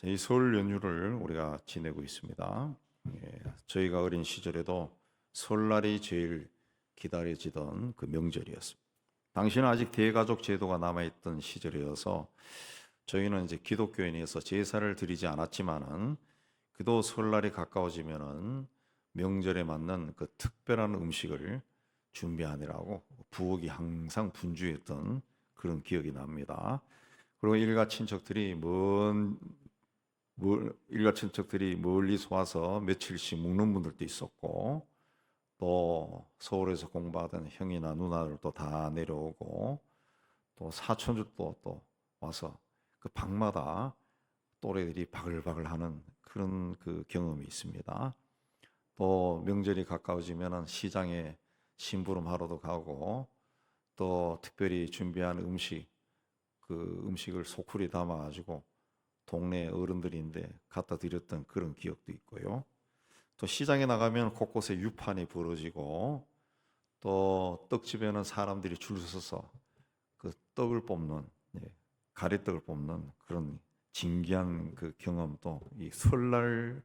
이 설 연휴를 우리가 지내고 있습니다. 저희가 어린 시절에도 설날이 제일 기다려지던 그 명절이었습니다. 당시는 아직 대가족 제도가 남아있던 시절이어서 저희는 이제 기독교인이어서 제사를 드리지 않았지만은 그도 설날이 가까워지면은 명절에 맞는 그 특별한 음식을 준비하느라고 부엌이 항상 분주했던 그런 기억이 납니다. 그리고 일가 친척들이 멀리서 와서 며칠씩 묵는 분들도 있었고, 또 서울에서 공부하던 형이나 누나들도 다 내려오고, 또 사촌들도 또 와서 그 방마다 또래들이 바글바글하는 그런 그 경험이 있습니다. 또 명절이 가까워지면 시장에 심부름하러도 가고, 또 특별히 준비한 그 음식을 소쿠리 담아가지고 동네 어른들인데 갖다 드렸던 그런 기억도 있고요. 또 시장에 나가면 곳곳에 유판이 벌어지고, 또 떡집에는 사람들이 줄 서서 그 떡을 뽑는, 가래떡을 뽑는 그런 진기한 그 경험도 이 설날에만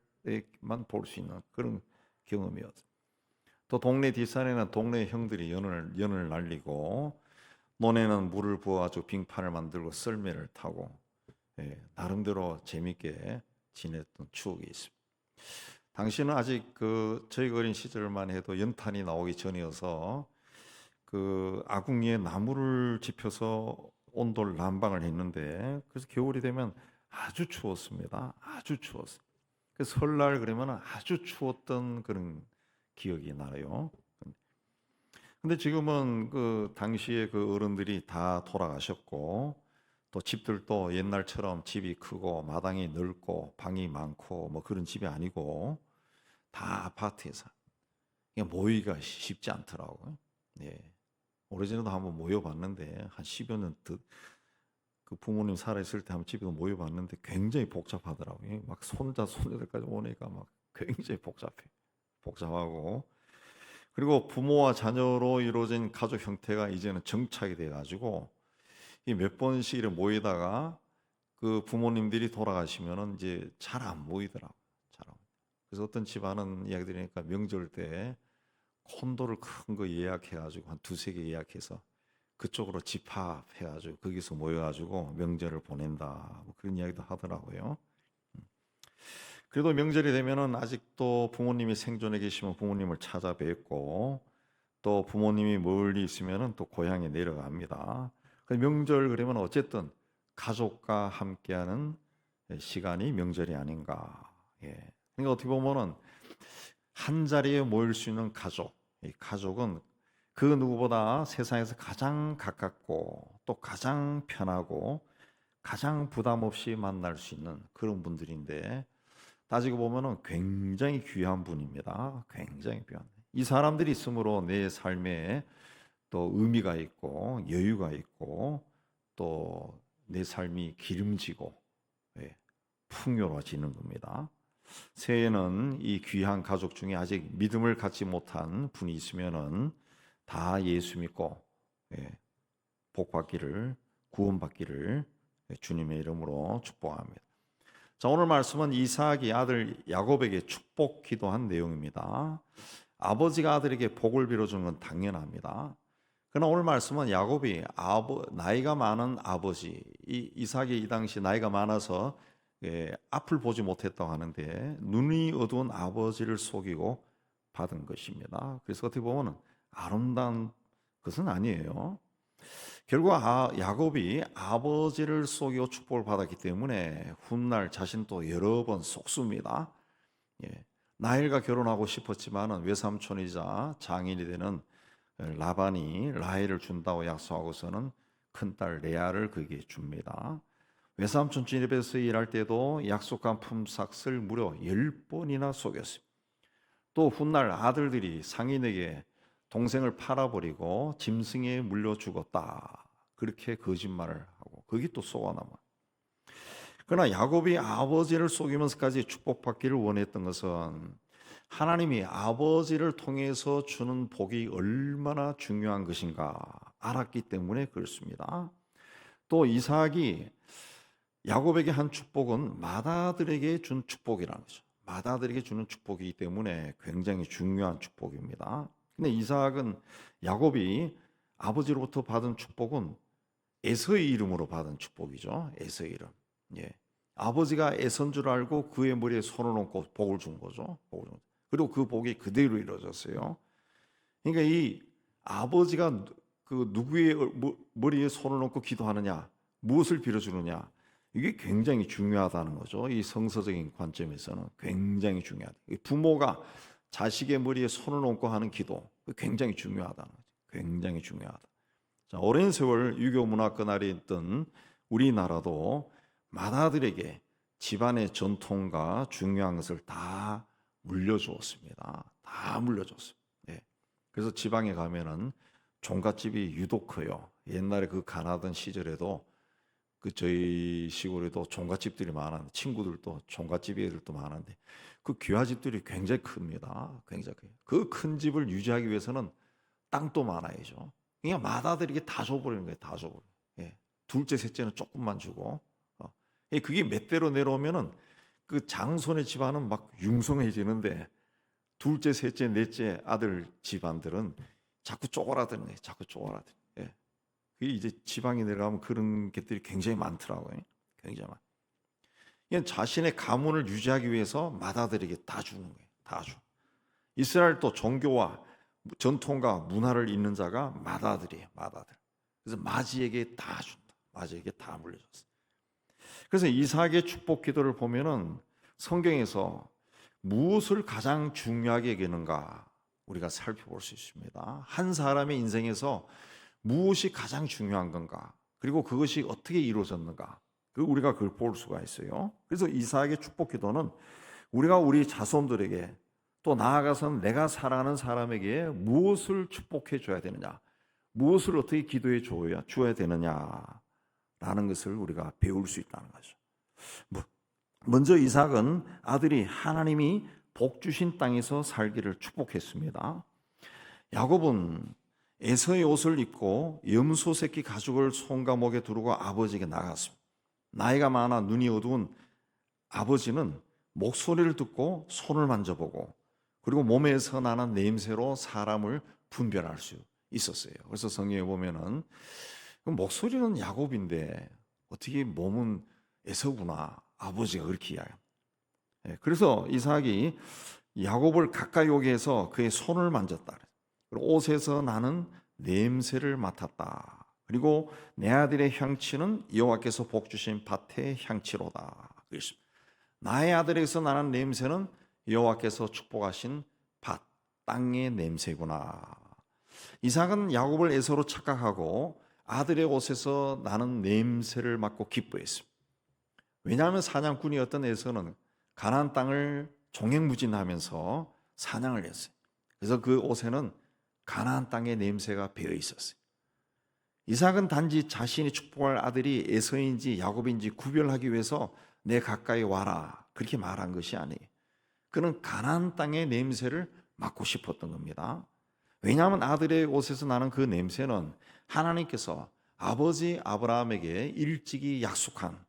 볼 수 있는 그런 경험이었어요. 또 동네 뒷산에는 동네 형들이 연을 날리고, 논에는 물을 부어가지고 빙판을 만들고 썰매를 타고, 나름대로 재밌게 지냈던 추억이 있습니다. 당시는 아직 그 저희 어린 시절만 해도 연탄이 나오기 전이어서 그 아궁이에 나무를 집혀서 온돌 난방을 했는데, 그래서 겨울이 되면 아주 추웠습니다. 아주 추웠어요. 그래서 설날 그러면 아주 추웠던 그런 기억이 나요. 근데 지금은 그 당시에 그 어른들이 다 돌아가셨고, 또 집들도 옛날처럼 집이 크고 마당이 넓고 방이 많고 뭐 그런 집이 아니고 다 아파트에서 모이기가 쉽지 않더라고요. 예. 오래전에도 한번 모여봤는데 한 10여 년 그 부모님 살아있을 때 한번 집에 모여봤는데 굉장히 복잡하더라고요. 막 손자들까지 오니까 막 굉장히 복잡하고, 그리고 부모와 자녀로 이루어진 가족 형태가 이제는 정착이 돼가지고 이 몇 번씩 이렇게 모이다가 그 부모님들이 돌아가시면은 이제 잘 안 모이더라고. 잘 안. 그래서 어떤 집안은 이야기 들으니까 명절 때 콘도를 큰 거 예약해가지고 한 두세 개 예약해서 그쪽으로 집합해가지고 거기서 모여가지고 명절을 보낸다. 뭐 그런 이야기도 하더라고요. 그래도 명절이 되면은 아직도 부모님이 생존해 계시면 부모님을 찾아뵙고, 또 부모님이 멀리 있으면은 또 고향에 내려갑니다. 명절 그러면 어쨌든 가족과 함께하는 시간이 명절이 아닌가. 예. 그러니까 어떻게 보면은 한 자리에 모일 수 있는 가족, 이 가족은 그 누구보다 세상에서 가장 가깝고 또 가장 편하고 가장 부담 없이 만날 수 있는 그런 분들인데, 따지고 보면은 굉장히 귀한 분입니다. 굉장히 귀한. 이 사람들이 있으므로 내 삶에 또 의미가 있고 여유가 있고 또 내 삶이 기름지고, 풍요로워지는 겁니다. 새해에는 이 귀한 가족 중에 아직 믿음을 갖지 못한 분이 있으면은 다 예수 믿고, 복받기를 구원받기를 주님의 이름으로 축복합니다. 자, 오늘 말씀은 이삭이 아들 야곱에게 축복 기도한 내용입니다. 아버지가 아들에게 복을 빌어주는 건 당연합니다. 그러나 오늘 말씀은 야곱이 나이가 많은 아버지, 이삭이 이 당시 나이가 많아서 앞을 보지 못했다고 하는데 눈이 어두운 아버지를 속이고 받은 것입니다. 그래서 어떻게 보면 아름다운 것은 아니에요. 결국 야곱이 아버지를 속이고 축복을 받았기 때문에 훗날 자신도 여러 번 속습니다. 라헬과 결혼하고 싶었지만 외삼촌이자 장인이 되는 라반이 라헬을 준다고 약속하고서는 큰딸 레아를 그에게 줍니다. 외삼촌 집에서 일할 때도 약속한 품삯을 무려 10번이나 속였습니다. 또 훗날 아들들이 상인에게 동생을 팔아버리고 짐승에 물려 죽었다, 그렇게 거짓말을 하고 거기 또 속아남아. 그러나 야곱이 아버지를 속이면서까지 축복받기를 원했던 것은 하나님이 아버지를 통해서 주는 복이 얼마나 중요한 것인가 알았기 때문에 그렇습니다. 또 이삭이 야곱에게 한 축복은 맏아들에게 준 축복이라는 거죠. 맏아들에게 주는 축복이기 때문에 굉장히 중요한 축복입니다. 근데 이삭은 야곱이 아버지로부터 받은 축복은 에서의 이름으로 받은 축복이죠. 에서의 이름. 예. 아버지가 에서인 줄 알고 그의 머리에 손을 얹고 복을 준 거죠. 복을 준 거죠. 그리고 그 복이 그대로 이루어졌어요. 그러니까 이 아버지가 그 누구의 머리에 손을 얹고 기도하느냐, 무엇을 빌어주느냐, 이게 굉장히 중요하다는 거죠. 이 성서적인 관점에서는 굉장히 중요하다. 부모가 자식의 머리에 손을 얹고 하는 기도, 굉장히 중요하다는 거죠. 굉장히 중요하다. 자, 오랜 세월 유교 문화권아래 있던 우리나라도 맏아들에게 집안의 전통과 중요한 것을 다 물려주었습니다. 다 물려줬어요. 예. 그래서 지방에 가면은 종갓집이 유독 커요. 옛날에 그 가나던 시절에도 그 저희 시골에도 종갓집들이 많았는데 친구들도 종갓집 애들도 많은데 그 귀화집들이 굉장히 큽니다. 굉장히 커요. 그 큰 집을 유지하기 위해서는 땅도 많아야죠. 그냥 맏아들에게 다 줘버리는 거예요. 다 줘버려. 예. 둘째, 셋째는 조금만 주고. 예, 그게 몇 대로 내려오면은 그 장손의 집안은 막 융성해지는데 둘째, 셋째, 넷째 아들 집안들은 자꾸 쪼그라드는 거예요. 자꾸 쪼그라드는. 예. 그게 이제 지방에 내려가면 그런 것들이 굉장히 많더라고요. 굉장히 많. 이건 자신의 가문을 유지하기 위해서 맏아들에게 다 주는 거예요. 다 줘. 이스라엘도 종교와 전통과 문화를 잇는 자가 맏아들이에요. 맏아들. 그래서 마지에게 다 준다. 마지에게 다 물려줬어. 그래서 이삭의 축복 기도를 보면은 성경에서 무엇을 가장 중요하게 여기는가 우리가 살펴볼 수 있습니다. 한 사람의 인생에서 무엇이 가장 중요한 건가, 그리고 그것이 어떻게 이루어졌는가, 우리가 그걸 볼 수가 있어요. 그래서 이삭의 축복 기도는 우리가 우리 자손들에게 또 나아가서는 내가 사랑하는 사람에게 무엇을 축복해 줘야 되느냐, 무엇을 어떻게 기도해 줘야 되느냐라는 것을 우리가 배울 수 있다는 거죠. 먼저 이삭은 아들이 하나님이 복 주신 땅에서 살기를 축복했습니다. 야곱은 에서의 옷을 입고 염소 새끼 가죽을 손과 목에 두르고 아버지에게 나갔습니다. 나이가 많아 눈이 어두운 아버지는 목소리를 듣고 손을 만져보고 그리고 몸에서 나는 냄새로 사람을 분별할 수 있었어요. 그래서 성경에 보면은 목소리는 야곱인데 어떻게 몸은 에서구나, 아버지가 그렇게 이야기합니다. 그래서 이삭이 야곱을 가까이 오게 해서 그의 손을 만졌다. 그리고 옷에서 나는 냄새를 맡았다. 그리고 내 아들의 향취는 여호와께서 복 주신 밭의 향취로다. 그랬습니다. 나의 아들에게서 나는 냄새는 여호와께서 축복하신 밭, 땅의 냄새구나. 이삭은 야곱을 에서로 착각하고 아들의 옷에서 나는 냄새를 맡고 기뻐했습니다. 왜냐하면 사냥꾼이었던 에서는 가나안 땅을 종횡무진하면서 사냥을 했어요. 그래서 그 옷에는 가나안 땅의 냄새가 배어 있었어요. 이삭은 단지 자신이 축복할 아들이 에서인지 야곱인지 구별하기 위해서 내 가까이 와라 그렇게 말한 것이 아니에요. 그는 가나안 땅의 냄새를 맡고 싶었던 겁니다. 왜냐하면 아들의 옷에서 나는 그 냄새는 하나님께서 아버지 아브라함에게 일찍이 약속한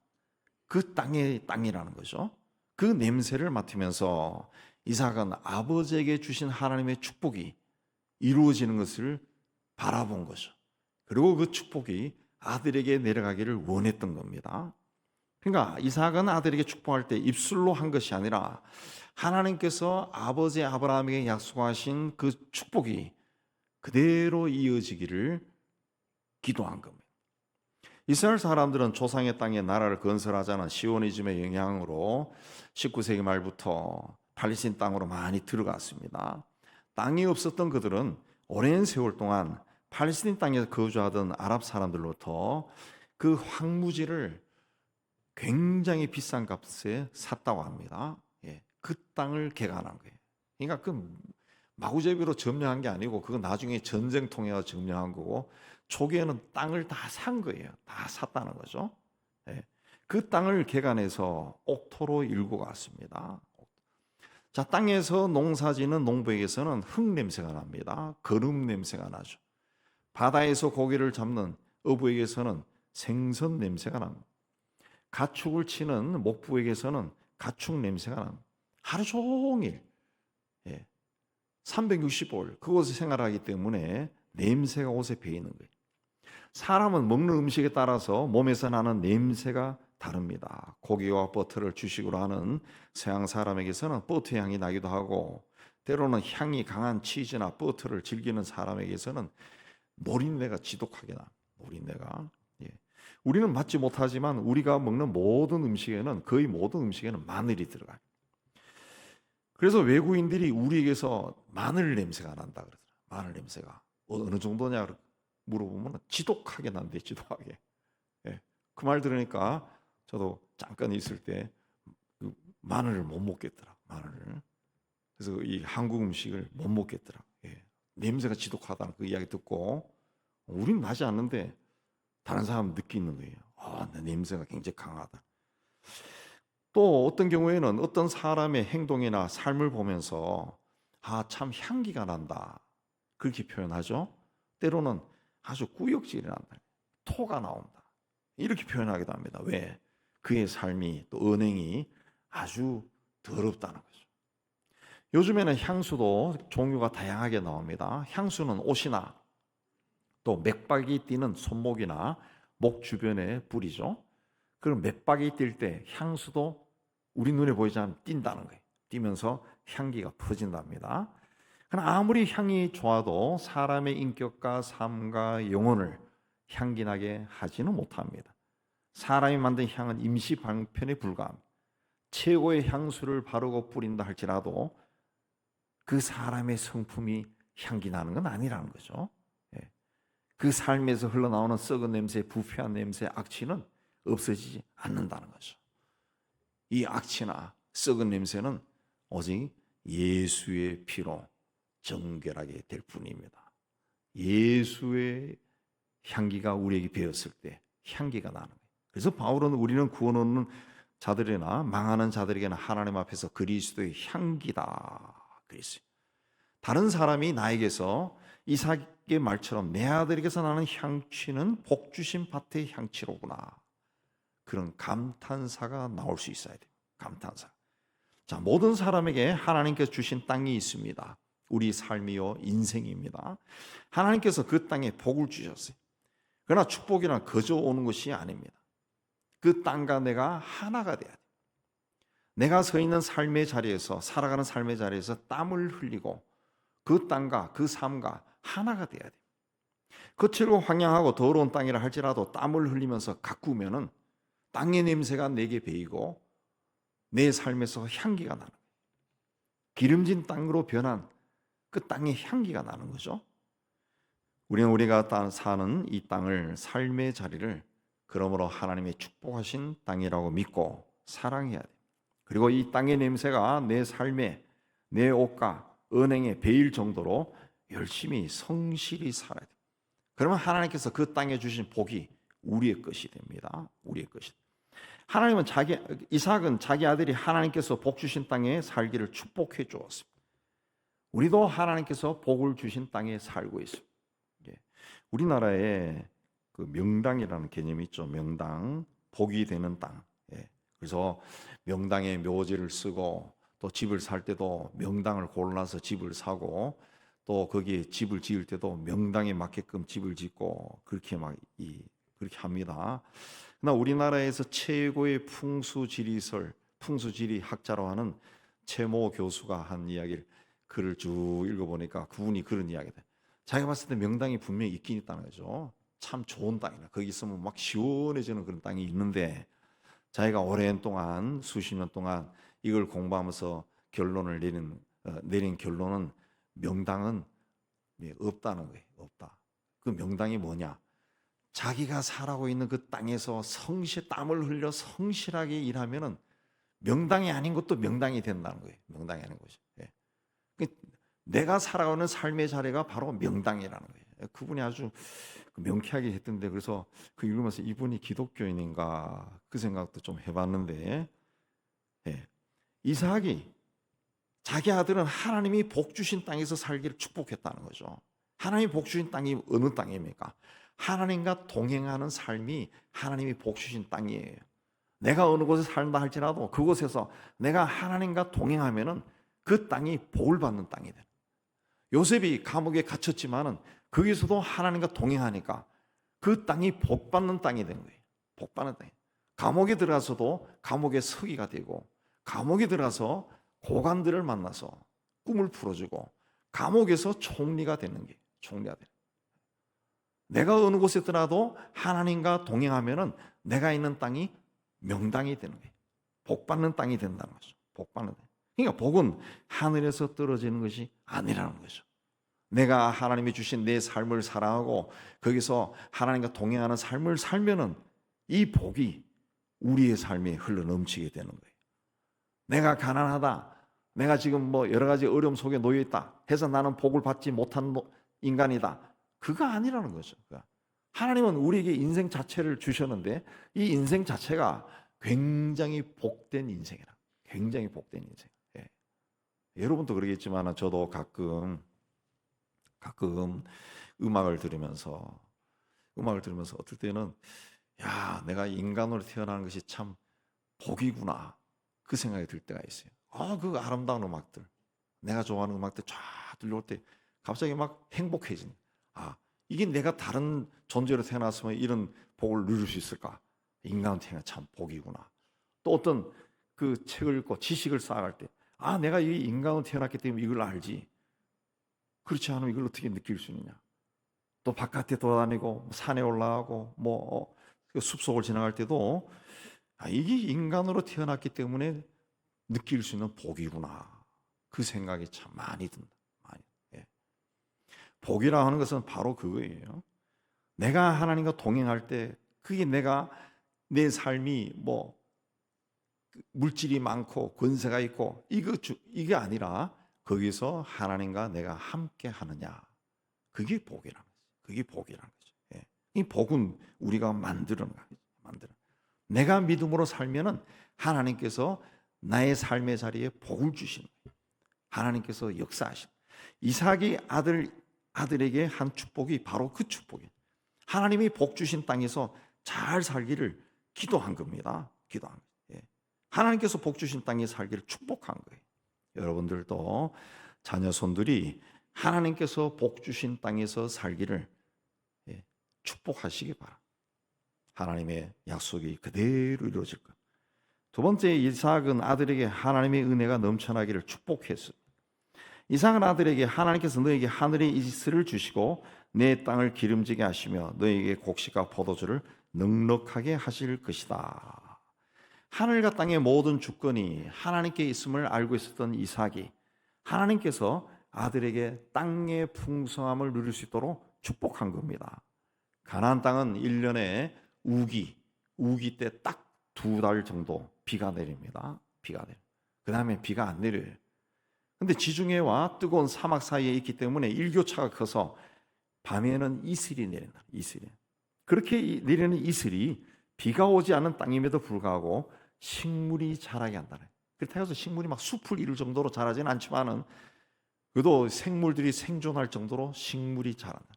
그 땅의 땅이라는 거죠. 그 냄새를 맡으면서 이삭은 아버지에게 주신 하나님의 축복이 이루어지는 것을 바라본 거죠. 그리고 그 축복이 아들에게 내려가기를 원했던 겁니다. 그러니까 이삭은 아들에게 축복할 때 입술로 한 것이 아니라 하나님께서 아버지 아브라함에게 약속하신 그 축복이 그대로 이어지기를 기도한 겁니다. 이스라엘 사람들은 조상의 땅에 나라를 건설하자는 시오니즘의 영향으로 19세기 말부터 팔레스틴 땅으로 많이 들어갔습니다. 땅이 없었던 그들은 오랜 세월 동안 팔레스틴 땅에서 거주하던 아랍 사람들로부터 그 황무지를 굉장히 비싼 값에 샀다고 합니다. 그 땅을 개간한 거예요. 그러니까 그 마구잡이로 점령한 게 아니고 그건 나중에 전쟁 통해서 점령한 거고 초기에는 땅을 다 산 거예요. 다 샀다는 거죠. 그 땅을 개간해서 옥토로 일고 갔습니다. 자, 땅에서 농사지는 농부에게서는 흙 냄새가 납니다. 거름 냄새가 나죠. 바다에서 고기를 잡는 어부에게서는 생선 냄새가 납니다. 가축을 치는 목부에게서는 가축 냄새가 납니다. 하루 종일 365일 그곳에 생활하기 때문에 냄새가 옷에 배이는 거예요. 사람은 먹는 음식에 따라서 몸에서 나는 냄새가 다릅니다. 고기와 버터를 주식으로 하는 서양 사람에게서는 버터 향이 나기도 하고, 때로는 향이 강한 치즈나 버터를 즐기는 사람에게서는 노린내가 지독하게 나. 노린내가. 우리는 맡지 못하지만 우리가 먹는 모든 음식에는, 거의 모든 음식에는 마늘이 들어가요. 그래서 외국인들이 우리에게서 마늘 냄새가 난다 그러더라고요. 마늘 냄새가 어느 정도냐 물어보면 지독하게 난대. 지독하게. 그 말 들으니까 저도 잠깐 있을 때 마늘을 못 먹겠더라. 마늘을. 그래서 이 한국 음식을 못 먹겠더라. 냄새가 지독하다는 그 이야기 듣고, 우린 나지 않는데 다른 사람 느끼는 거예요. 내 냄새가 굉장히 강하다. 또 어떤 경우에는 어떤 사람의 행동이나 삶을 보면서 참 향기가 난다, 그렇게 표현하죠. 때로는 아주 구역질이 난다, 토가 나온다, 이렇게 표현하기도 합니다. 왜? 그의 삶이, 또 언행이 아주 더럽다는 거죠. 요즘에는 향수도 종류가 다양하게 나옵니다. 향수는 옷이나 또 맥박이 띄는 손목이나 목 주변에 뿌리죠. 그럼 맥박이 뛸 때 향수도 우리 눈에 보이지 않으면 띈다는 거예요. 띄면서 향기가 퍼진답니다. 그러나 아무리 향이 좋아도 사람의 인격과 삶과 영혼을 향기나게 하지는 못합니다. 사람이 만든 향은 임시 방편에 불과합니다. 최고의 향수를 바르고 뿌린다 할지라도 그 사람의 성품이 향기 나는 건 아니라는 거죠. 그 삶에서 흘러나오는 썩은 냄새, 부패한 냄새, 악취는 없어지지 않는다는 거죠. 이 악취나 썩은 냄새는 오직 예수의 피로 정결하게 될 뿐입니다. 예수의 향기가 우리에게 배었을 때 향기가 나는 거예요. 그래서 바울은 우리는 구원 얻는 자들이나 망하는 자들에게는 하나님 앞에서 그리스도의 향기다 그랬어요. 다른 사람이 나에게서 이삭의 말처럼 내 아들에게서 나는 향취는 복 주신 밭의 향취로구나, 그런 감탄사가 나올 수 있어야 돼요. 감탄사. 자, 모든 사람에게 하나님께서 주신 땅이 있습니다. 우리 삶이요 인생입니다. 하나님께서 그 땅에 복을 주셨어요. 그러나 축복이란 거저 오는 것이 아닙니다. 그 땅과 내가 하나가 돼야 돼요. 내가 서 있는 삶의 자리에서, 살아가는 삶의 자리에서 땀을 흘리고 그 땅과 그 삶과 하나가 돼야 돼요. 거칠고 황량하고 더러운 땅이라 할지라도 땀을 흘리면서 가꾸면은 땅의 냄새가 내게 배이고 내 삶에서 향기가 나는 거예요. 기름진 땅으로 변한 그 땅의 향기가 나는 거죠. 우리는 우리가 사는 이 땅을, 삶의 자리를 그러므로 하나님의 축복하신 땅이라고 믿고 사랑해야 돼요. 그리고 이 땅의 냄새가 내 삶에, 내 옷과 은행에 배일 정도로 열심히 성실히 살아야 돼요. 그러면 하나님께서 그 땅에 주신 복이 우리의 것이 됩니다. 우리의 것이. 하나님은 이삭은 자기 아들이 하나님께서 복 주신 땅에 살기를 축복해 주었습니다. 우리도 하나님께서 복을 주신 땅에 살고 있습니다. 우리나라에 그 명당이라는 개념이 있죠. 명당, 복이 되는 땅. 그래서 명당에 묘지를 쓰고, 또 집을 살 때도 명당을 골라서 집을 사고, 또 거기에 집을 지을 때도 명당에 맞게끔 집을 짓고, 그렇게 그렇게 합니다. 그러나 우리나라에서 최고의 풍수지리 학자로 하는 최모 교수가 한 이야기를, 글을 쭉 읽어보니까 그분이 그런 이야기다. 자기가 봤을 때 명당이 분명히 있긴 있다는 거죠. 참 좋은 땅이다. 거기 있으면 막 시원해지는 그런 땅이 있는데, 자기가 오랜 동안, 수십 년 동안 이걸 공부하면서 내린 결론은 명당은 없다는 거예요. 없다. 그 명당이 뭐냐? 자기가 살아가고 있는 그 땅에서 땀을 흘려 성실하게 일하면은 명당이 아닌 것도 명당이 된다는 거예요. 명당이 아닌 것이. 내가 살아가는 삶의 자리가 바로 명당이라는 거예요. 그분이 아주 명쾌하게 했던데, 그래서 그 읽으면서 이분이 기독교인인가 그 생각도 좀 해봤는데, 이삭이 자기 아들은 하나님이 복 주신 땅에서 살기를 축복했다는 거죠. 하나님이 복 주신 땅이 어느 땅입니까? 하나님과 동행하는 삶이 하나님이 복 주신 땅이에요. 내가 어느 곳에 살다 할지라도 그곳에서 내가 하나님과 동행하면은 그 땅이 복을 받는 땅이 되는. 요셉이 감옥에 갇혔지만은 거기서도 하나님과 동행하니까 그 땅이 복 받는 땅이 된 거예요. 복 받는 땅. 감옥에 들어가서도 감옥의 서기가 되고, 감옥에 들어가서 고관들을 만나서 꿈을 풀어주고, 감옥에서 총리가 되는 게 총리가 되는. 내가 어느 곳에 있더라도 하나님과 동행하면은 내가 있는 땅이 명당이 되는 거예요. 복 받는 땅이 된다는 거죠. 복 받는 땅. 그러니까 복은 하늘에서 떨어지는 것이 아니라는 거죠. 내가 하나님이 주신 내 삶을 사랑하고 거기서 하나님과 동행하는 삶을 살면은 이 복이 우리의 삶에 흘러 넘치게 되는 거예요. 내가 가난하다, 내가 지금 뭐 여러 가지 어려움 속에 놓여 있다 해서 나는 복을 받지 못한 인간이다, 그거 아니라는 거죠. 하나님은 우리에게 인생 자체를 주셨는데 이 인생 자체가 굉장히 복된 인생이라. 굉장히 복된 인생. 예. 여러분도 그러겠지만 저도 가끔 음악을 들으면서 어떨 때는 야, 내가 인간으로 태어나는 것이 참 복이구나, 그 생각이 들 때가 있어요. 그 아름다운 음악들, 내가 좋아하는 음악들 쫙 들려올 때 갑자기 막 행복해지는. 이게 내가 다른 존재로 태어났으면 이런 복을 누릴 수 있을까? 인간으로 태어나 참 복이구나. 또 어떤 그 책을 읽고 지식을 쌓아갈 때 내가 이 인간으로 태어났기 때문에 이걸 알지. 그렇지 않으면 이걸 어떻게 느낄 수 있느냐. 또 바깥에 돌아다니고 산에 올라가고 숲속을 지나갈 때도 이게 인간으로 태어났기 때문에 느낄 수 있는 복이구나, 그 생각이 참 많이 든다. 많이. 예. 복이라 하는 것은 바로 그거예요. 내가 하나님과 동행할 때 그게 내 삶이 물질이 많고 권세가 있고 이게 아니라 거기서 하나님과 내가 함께 하느냐, 그게 복이라는 거죠. 그게 복이라는 거죠. 예. 이 복은 우리가 만드는 거예요. 내가 믿음으로 살면은 하나님께서 나의 삶의 자리에 복을 주시는 거예요. 하나님께서 역사하시는. 이삭이 아들에게 한 축복이 바로 그 축복이에요. 하나님이 복 주신 땅에서 잘 살기를 기도한 겁니다. 기도한 거예요. 예. 하나님께서 복 주신 땅에 살기를 축복한 거예요. 여러분들도 자녀손들이 하나님께서 복 주신 땅에서 살기를 축복하시기 바랍니다. 하나님의 약속이 그대로 이루어질 것. 두 번째, 이삭은 아들에게 하나님의 은혜가 넘쳐나기를 축복했습니다. 이삭은 아들에게 하나님께서 너에게 하늘의 이슬을 주시고 내 땅을 기름지게 하시며 너에게 곡식과 포도주를 넉넉하게 하실 것이다. 하늘과 땅의 모든 주권이 하나님께 있음을 알고 있었던 이삭이 하나님께서 아들에게 땅의 풍성함을 누릴 수 있도록 축복한 겁니다. 가나안 땅은 1년에 우기 때 딱 2달 정도 비가 내립니다. 비가 내려. 그 다음에 비가 안 내려요. 근데 지중해와 뜨거운 사막 사이에 있기 때문에 일교차가 커서 밤에는 이슬이 내린다. 이슬이. 그렇게 내리는 이슬이 비가 오지 않은 땅임에도 불구하고 식물이 자라게 한다는. 그렇다고 해서 식물이 막 숲을 이룰 정도로 자라지는 않지만은 그래도 생물들이 생존할 정도로 식물이 자란다.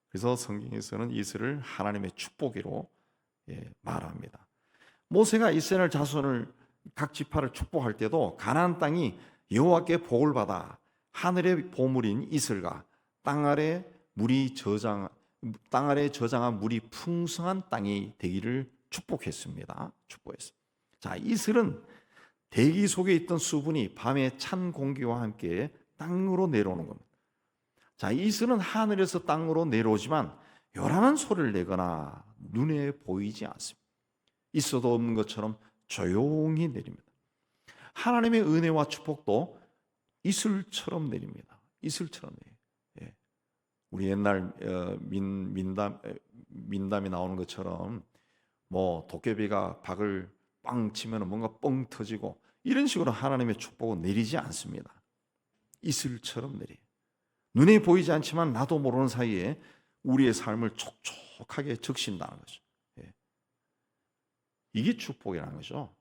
그래서 성경에서는 이슬을 하나님의 축복으로 말합니다. 모세가 이스라엘 자손을 각 지파를 축복할 때도 가나안 땅이 여호와께 복을 받아 하늘의 보물인 이슬과 땅 아래 저장한 물이 풍성한 땅이 되기를 축복했습니다. 축복했습니다. 자, 이슬은 대기 속에 있던 수분이 밤에 찬 공기와 함께 땅으로 내려오는 겁니다. 자, 이슬은 하늘에서 땅으로 내려오지만 요란한 소리를 내거나 눈에 보이지 않습니다. 있어도 없는 것처럼 조용히 내립니다. 하나님의 은혜와 축복도 이슬처럼 내립니다. 이슬처럼 내려요. 예. 우리 옛날 민담이 나오는 것처럼 도깨비가 박을 빵 치면 뭔가 뻥 터지고 이런 식으로 하나님의 축복은 내리지 않습니다. 이슬처럼 내려요. 눈에 보이지 않지만 나도 모르는 사이에 우리의 삶을 촉촉하게 적신다는 거죠. 이게 축복이라는 거죠.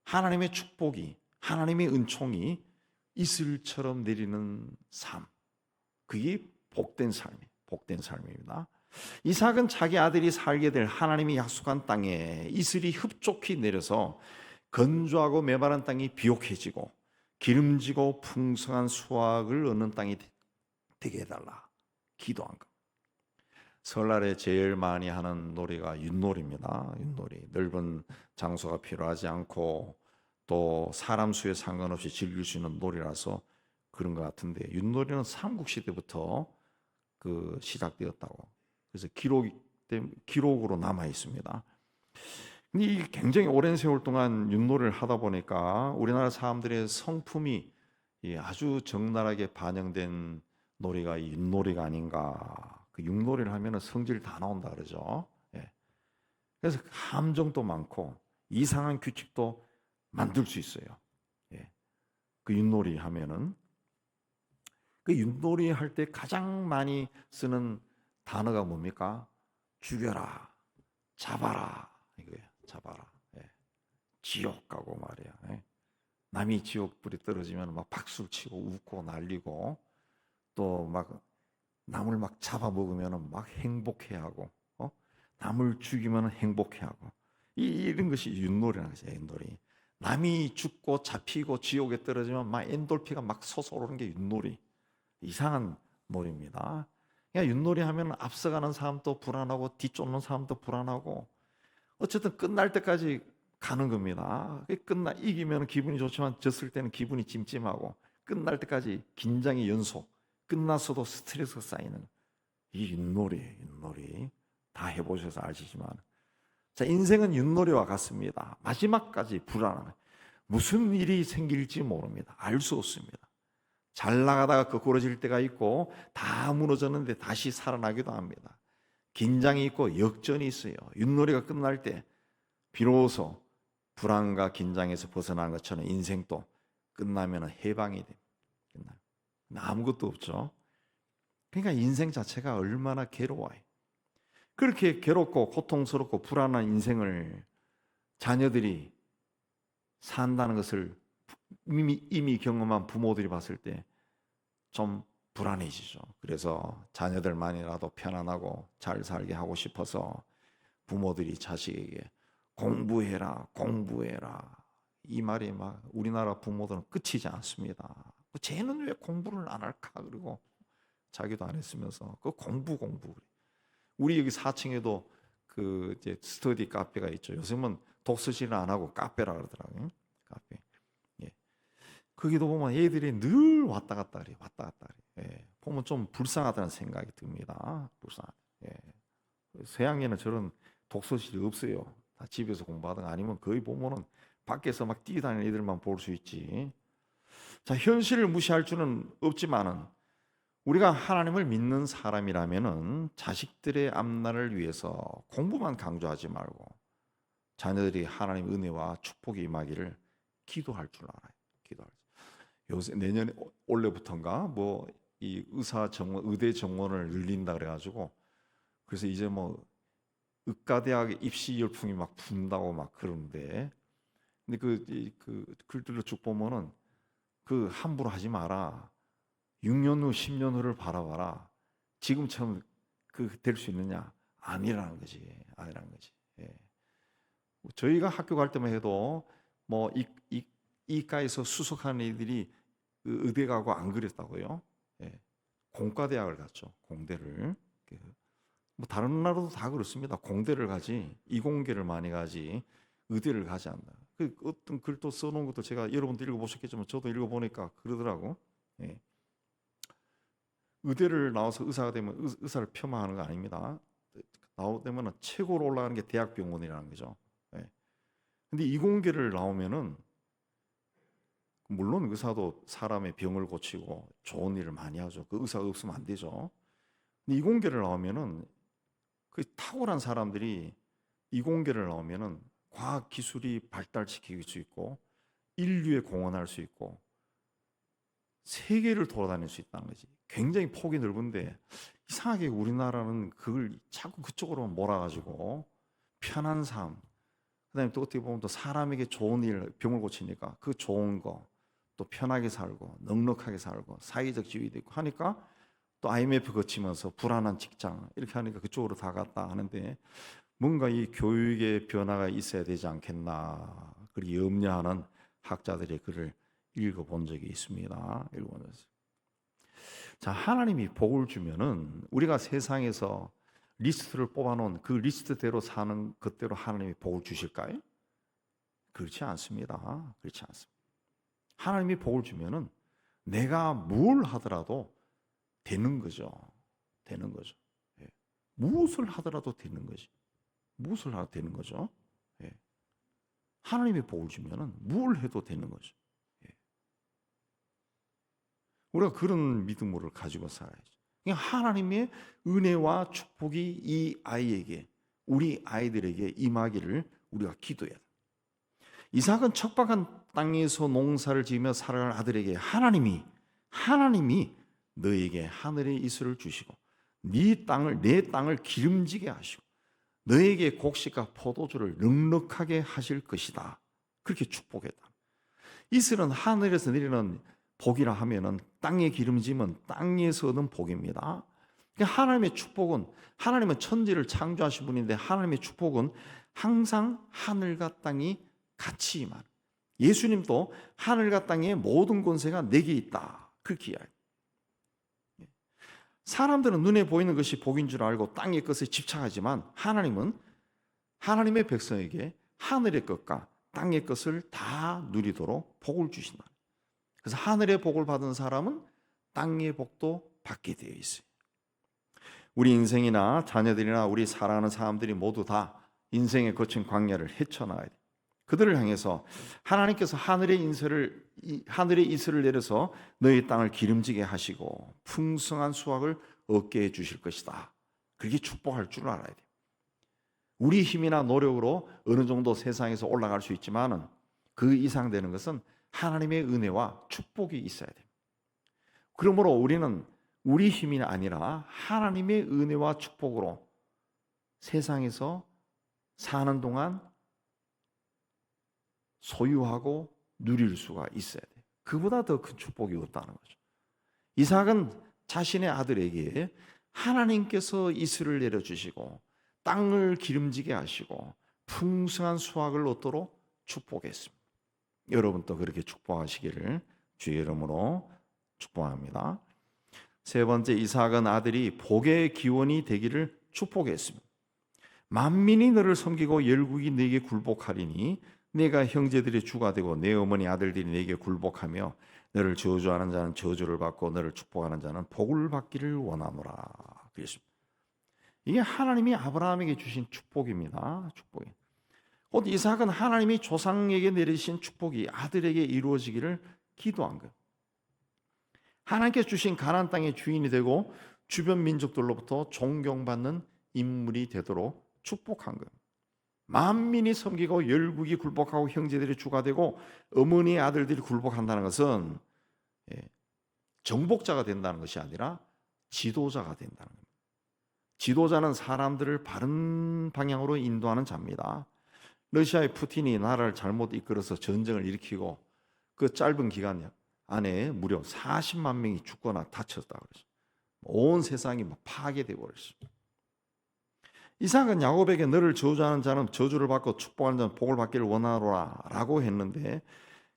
하나님의 축복이, 하나님의 은총이 이슬처럼 내리는 삶, 그게 복된 삶입니다. 이삭은 자기 아들이 살게 될 하나님이 약속한 땅에 이슬이 흡족히 내려서 건조하고 메마른 땅이 비옥해지고 기름지고 풍성한 수확을 얻는 땅이 되게 해달라 기도한 것. 설날에 제일 많이 하는 놀이가 윷놀이입니다. 윷놀이. 넓은 장소가 필요하지 않고 또 사람 수에 상관없이 즐길 수 있는 놀이라서 그런 것 같은데, 윷놀이는 삼국시대부터 시작되었다고. 그래서 기록으로 남아 있습니다. 근데 이 굉장히 오랜 세월 동안 윷놀이를 하다 보니까 우리나라 사람들의 성품이 아주 적나라하게 반영된 놀이가 이 윷놀이가 아닌가. 그 윷놀이를 하면은 성질 다 나온다 그러죠. 예. 그래서 함정도 많고 이상한 규칙도 만들 수 있어요. 예. 그 윷놀이 하면은 그 윷놀이 할 때 가장 많이 쓰는 단어가 뭡니까? 죽여라, 잡아라 이거예요. 잡아라. 예. 지옥 가고 말이야. 예. 남이 지옥불이 떨어지면 막 박수를 치고 웃고 난리고, 또 막 남을 막 잡아먹으면 막 행복해하고, 남을 죽이면 행복해하고, 이런 것이 윷놀이라는 거죠. 윷놀이. 남이 죽고 잡히고 지옥에 떨어지면 막 엔돌피가 막 솟아오르는 게 윷놀이. 이상한 놀이입니다. 그러니까 윷놀이 하면 앞서가는 사람도 불안하고 뒤쫓는 사람도 불안하고, 어쨌든 끝날 때까지 가는 겁니다. 이기면 기분이 좋지만 졌을 때는 기분이 찜찜하고, 끝날 때까지 긴장의 연속, 끝났어도 스트레스가 쌓이는 이 윷놀이 다 해보셔서 아시지만, 자, 인생은 윷놀이와 같습니다. 마지막까지 불안한, 무슨 일이 생길지 모릅니다. 알 수 없습니다. 잘 나가다가 거꾸러질 때가 있고 다 무너졌는데 다시 살아나기도 합니다. 긴장이 있고 역전이 있어요. 윷놀이가 끝날 때 비로소 불안과 긴장에서 벗어난 것처럼 인생도 끝나면 해방이 됩니다. 아무것도 없죠. 그러니까 인생 자체가 얼마나 괴로워요. 그렇게 괴롭고 고통스럽고 불안한 인생을 자녀들이 산다는 것을 이미 경험한 부모들이 봤을 때 좀 불안해지죠. 그래서 자녀들만이라도 편안하고 잘 살게 하고 싶어서 부모들이 자식에게 공부해라, 공부해라, 이 말이 막 우리나라 부모들은 끝이지 않습니다. 쟤는 왜 공부를 안 할까? 그리고 자기도 안 했으면서 그 공부. 우리 여기 4층에도 그 이제 스터디 카페가 있죠. 요즘은 독서실은 안 하고 카페라 그러더라고요. 카페. 예. 거기도 보면 애들이 늘 왔다 갔다 그래요. 왔다 갔다 그래요. 예. 보면 좀 불쌍하다는 생각이 듭니다. 불쌍하다. 예. 서양에는 저런 독서실이 없어요. 다 집에서 공부하든가 아니면 거의 보면은 밖에서 막 뛰어다니는 애들만 볼 수 있지. 자, 현실을 무시할 수는 없지만은 우리가 하나님을 믿는 사람이라면은 자식들의 앞날을 위해서 공부만 강조하지 말고 자녀들이 하나님의 은혜와 축복이 임하기를 기도할 줄 알아요. 기도할 줄. 요새 내년에 올해부터인가 뭐 이 의대 정원을 늘린다 그래가지고, 그래서 이제 뭐 의과대학 입시 열풍이 막 분다고 막 그러는데, 근데 그 글들로 쭉 보면은 그 함부로 하지 마라. 6년 후, 10년 후를 바라봐라. 지금처럼 될 수 있느냐? 아니라는 거지. 아니라는 거지. 예. 저희가 학교 갈 때만 해도 뭐 이과에서 수석하는 애들이 의대 가고 안 그랬다고요. 예. 공과대학을 갔죠. 공대를. 뭐 다른 나라도 다 그렇습니다. 공대를 가지 이공계를 많이 가지 의대를 가지 않나. 어떤 글도 써놓은 것도 제가 여러분도 읽어보셨겠지만 저도 읽어보니까 그러더라고. 예. 의대를 나와서 의사가 되면 의사를 폄하하는 거 아닙니다. 나오면 최고로 올라가는 게 대학병원이라는 거죠. 예. 근데 이공계를 나오면은 물론 의사도 사람의 병을 고치고 좋은 일을 많이 하죠. 그 의사가 없으면 안 되죠. 근데 이공계를 나오면은 그 탁월한 사람들이 이공계를 나오면은 과학 기술이 발달시킬 수 있고 인류에 공헌할 수 있고 세계를 돌아다닐 수 있다는 거지. 굉장히 폭이 넓은데 이상하게 우리나라는 그걸 자꾸 그쪽으로 몰아가지고 편한 삶, 그다음에 또 어떻게 보면 또 사람에게 좋은 일, 병을 고치니까 그 좋은 거, 또 편하게 살고 넉넉하게 살고 사회적 지위도 있고 하니까 또 IMF 거치면서 불안한 직장 이렇게 하니까 그쪽으로 다 갔다 하는데 뭔가 이 교육의 변화가 있어야 되지 않겠나 그렇게 염려하는 학자들의 글을 읽어본 적이 있습니다. 읽어보면서 자, 하나님이 복을 주면은 우리가 세상에서 리스트를 뽑아놓은 그 리스트대로 사는 그대로 하나님이 복을 주실까요? 그렇지 않습니다. 그렇지 않습니다. 하나님이 복을 주면은 내가 뭘 하더라도 되는 거죠. 되는 거죠. 예. 무엇을 하더라도 되는 거지. 무엇을 하도 되는 거죠. 예. 하나님이 복을 주면은 뭘 해도 되는 거죠. 예. 우리가 그런 믿음을 가지고 살아야죠. 그냥 하나님의 은혜와 축복이 이 아이에게, 우리 아이들에게 임하기를 우리가 기도해야 돼요. 이삭은 척박한 땅에서 농사를 지으며 살아갈 아들에게 하나님이 너에게 하늘의 이슬을 주시고 내 땅을 기름지게 하시고 너에게 곡식과 포도주를 넉넉하게 하실 것이다. 그렇게 축복했다. 이슬은 하늘에서 내리는 복이라 하면은 땅의 기름짐은 땅에서 얻은 복입니다. 하나님의 축복은 하나님은 천지를 창조하신 분인데 하나님의 축복은 항상 하늘과 땅이 같이 임하는 예수님도 하늘과 땅의 모든 권세가 내게 있다. 그렇게 이야기해요. 사람들은 눈에 보이는 것이 복인 줄 알고 땅의 것에 집착하지만 하나님은 하나님의 백성에게 하늘의 것과 땅의 것을 다 누리도록 복을 주신다. 그래서 하늘의 복을 받은 사람은 땅의 복도 받게 되어 있어요. 우리 인생이나 자녀들이나 우리 사랑하는 사람들이 모두 다 인생의 거친 광야를 헤쳐나가야 돼. 그들을 향해서 하나님께서 하늘의 이슬을 내려서 너희 땅을 기름지게 하시고 풍성한 수확을 얻게 해 주실 것이다. 그렇게 축복할 줄 알아야 돼. 우리 힘이나 노력으로 어느 정도 세상에서 올라갈 수 있지만은 그 이상 되는 것은 하나님의 은혜와 축복이 있어야 돼. 그러므로 우리는 우리 힘이 아니라 하나님의 은혜와 축복으로 세상에서 사는 동안 소유하고 누릴 수가 있어야 돼요. 그보다 더 큰 축복이 없다는 거죠. 이삭은 자신의 아들에게 하나님께서 이슬을 내려주시고 땅을 기름지게 하시고 풍성한 수확을 얻도록 축복했습니다. 여러분도 그렇게 축복하시기를 주의 이름으로 축복합니다. 세 번째, 이삭은 아들이 복의 기원이 되기를 축복했습니다. 만민이 너를 섬기고 열국이 네게 굴복하리니 내가 형제들의 주가 되고 내 어머니 아들들이 네게 굴복하며 너를 저주하는 자는 저주를 받고 너를 축복하는 자는 복을 받기를 원하노라. 그랬습니다. 이게 하나님이 아브라함에게 주신 축복입니다. 축복이. 곧 이삭은 하나님이 조상에게 내리신 축복이 아들에게 이루어지기를 기도한 거예요. 하나님께서 주신 가나안 땅의 주인이 되고 주변 민족들로부터 존경받는 인물이 되도록 축복한 거예요. 만민이 섬기고 열국이 굴복하고 형제들이 주가 되고 어머니의 아들들이 굴복한다는 것은 정복자가 된다는 것이 아니라 지도자가 된다는 겁니다. 지도자는 사람들을 바른 방향으로 인도하는 자입니다. 러시아의 푸틴이 나라를 잘못 이끌어서 전쟁을 일으키고 그 짧은 기간 안에 무려 40만 명이 죽거나 다쳤다 그랬어요. 온 세상이 파괴되어 버렸습니다. 이삭은 야곱에게 너를 저주하는 자는 저주를 받고 축복하는 자는 복을 받기를 원하노라 라고 했는데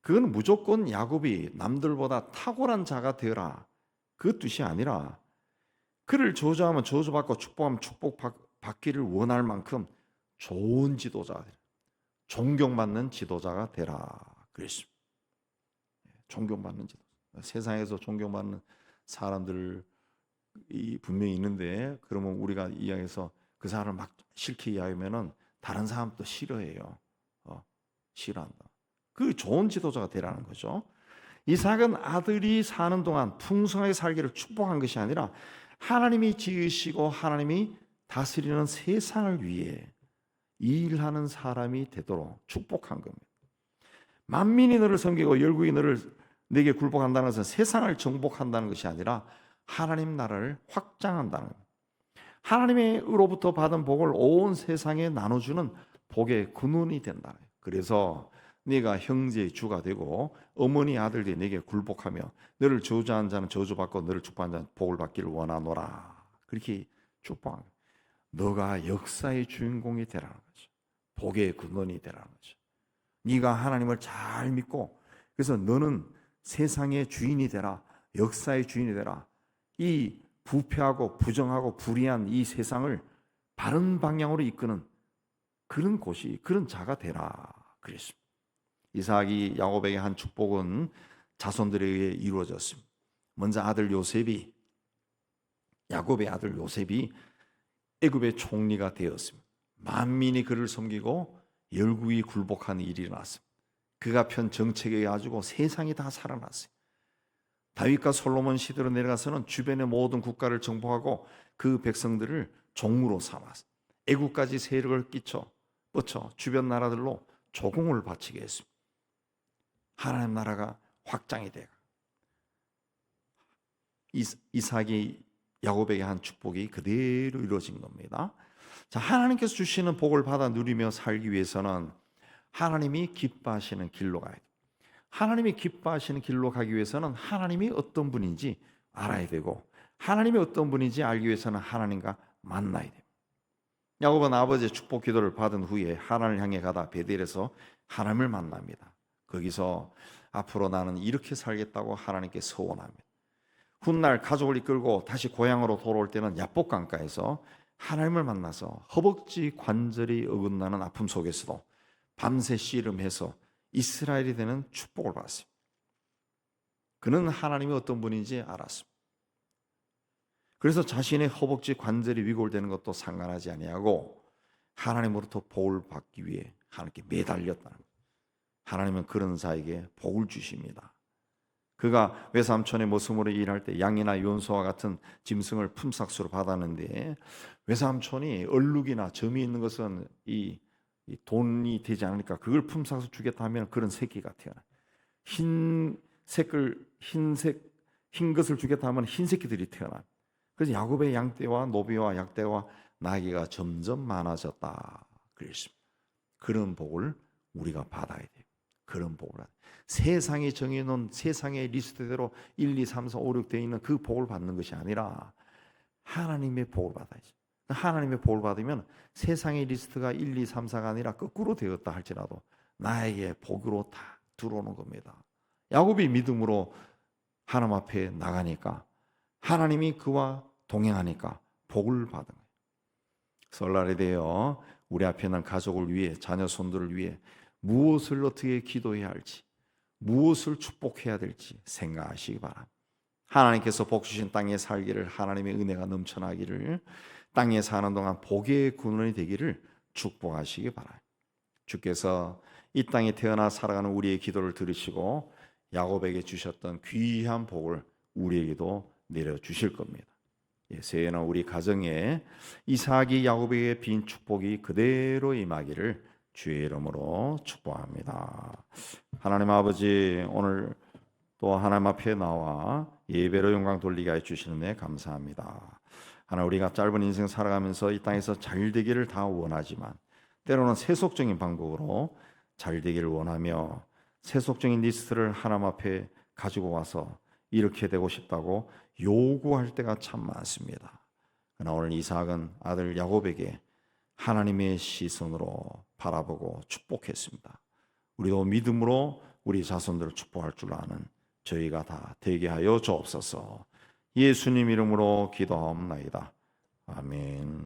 그건 무조건 야곱이 남들보다 탁월한 자가 되어라 그 뜻이 아니라 그를 저주하면 저주받고 축복하면 축복받기를 원할 만큼 좋은 지도자가 되라, 존경받는 지도자가 되라 그랬습니다. 존경받는 지도자. 세상에서 존경받는 사람들이 분명히 있는데 그러면 우리가 이야기해서 그 사람을 막 싫게 이야기하면은 다른 사람도 싫어해요. 싫어한다. 그 좋은 지도자가 되라는 거죠. 이삭은 아들이 사는 동안 풍성하게 살기를 축복한 것이 아니라 하나님이 지으시고 하나님이 다스리는 세상을 위해 일하는 사람이 되도록 축복한 겁니다. 만민이 너를 섬기고 열국이 내게 굴복한다는 것은 세상을 정복한다는 것이 아니라 하나님 나라를 확장한다는 겁니다. 하나님으로부터 받은 복을 온 세상에 나눠주는 복의 근원이 된다. 그래서 네가 형제의 주가 되고 어머니 아들들이 내게 굴복하며 너를 저주한 자는 저주받고 너를 축복한 자는 복을 받기를 원하노라. 그렇게 축복한 거예요. 너가 역사의 주인공이 되라는 거죠. 복의 근원이 되라는 거죠. 네가 하나님을 잘 믿고 그래서 너는 세상의 주인이 되라. 역사의 주인이 되라. 이 부패하고 부정하고 불의한 이 세상을 바른 방향으로 이끄는 그런 곳이 그런 자가 되라 그랬습니다. 이삭이 야곱에게 한 축복은 자손들에 의해 이루어졌습니다. 먼저 아들 요셉이 야곱의 아들 요셉이 애굽의 총리가 되었습니다. 만민이 그를 섬기고 열국이 굴복하는 일이 일어났습니다. 그가 편 정책에 가지고 세상이 다 살아났어요. 다윗과 솔로몬 시대로 내려가서는 주변의 모든 국가를 정복하고 그 백성들을 종으로 삼았어요. 애국까지 세력을 뻗쳐 주변 나라들로 조공을 바치게 했습니다. 하나님 나라가 확장이 되고 이삭이 야곱에게 한 축복이 그대로 이루어진 겁니다. 자, 하나님께서 주시는 복을 받아 누리며 살기 위해서는 하나님이 기뻐하시는 길로 가야 돼요. 하나님이 기뻐하시는 길로 가기 위해서는 하나님이 어떤 분인지 알아야 되고 하나님이 어떤 분인지 알기 위해서는 하나님과 만나야 돼요. 야곱은 아버지의 축복 기도를 받은 후에 하나님을 향해 가다 베델에서 하나님을 만납니다. 거기서 앞으로 나는 이렇게 살겠다고 하나님께 서원합니다. 훗날 가족을 이끌고 다시 고향으로 돌아올 때는 야복 강가에서 하나님을 만나서 허벅지 관절이 어긋나는 아픔 속에서도 밤새 씨름해서 이스라엘이 되는 축복을 받았어요. 그는 하나님이 어떤 분인지 알았습니다. 그래서 자신의 허벅지 관절이 위골되는 것도 상관하지 아니하고 하나님으로부터 복을 받기 위해 하나님께 매달렸다는 거예요. 하나님은 그런 자에게 복을 주십니다. 그가 외삼촌의 모습으로 일할 때 양이나 연소와 같은 짐승을 품삯으로 받았는데 외삼촌이 얼룩이나 점이 있는 것은 이 돈이 되지 않으니까 그걸 품삯으로 주겠다 하면 그런 새끼가 태어나요. 흰 것을 주겠다 하면 흰 새끼들이 태어나요. 그래서 야곱의 양떼와 노비와 약떼와 나귀가 점점 많아졌다 그랬습니다. 그런 복을 우리가 받아야 돼요. 그런 복을 세상이 정해놓은 세상의 리스트대로 1, 2, 3, 4, 5, 6 되어 있는 그 복을 받는 것이 아니라 하나님의 복을 받아야지. 하나님의 복을 받으면 세상의 리스트가 1, 2, 3, 4가 아니라 거꾸로 되었다 할지라도 나에게 복으로 다 들어오는 겁니다. 야곱이 믿음으로 하나님 앞에 나가니까 하나님이 그와 동행하니까 복을 받은 거예요. 설날에 대해 우리 앞에 있는 가족을 위해 자녀 손들을 위해 무엇을 어떻게 기도해야 할지 무엇을 축복해야 될지 생각하시기 바랍니다. 하나님께서 복 주신 땅에 살기를 하나님의 은혜가 넘쳐나기를 땅에 사는 동안 복의 근원이 되기를 축복하시기 바랍니다. 주께서 이 땅에 태어나 살아가는 우리의 기도를 들으시고 야곱에게 주셨던 귀한 복을 우리에게도 내려주실 겁니다. 새해는 우리 가정에 이삭이 야곱에게 빈 축복이 그대로 임하기를 주의 이름으로 축복합니다. 하나님 아버지, 오늘 또 하나님 앞에 나와 예배로 영광 돌리게 해주시는 데 감사합니다. 하나, 우리가 짧은 인생 살아가면서 이 땅에서 잘 되기를 다 원하지만 때로는 세속적인 방법으로 잘 되기를 원하며 세속적인 리스트를 하나님 앞에 가지고 와서 이렇게 되고 싶다고 요구할 때가 참 많습니다. 그러나 오늘 이삭은 아들 야곱에게 하나님의 시선으로 바라보고 축복했습니다. 우리도 믿음으로 우리 자손들을 축복할 줄 아는 저희가 다 되게 하여 주옵소서. 예수님 이름으로 기도하옵나이다. 아멘.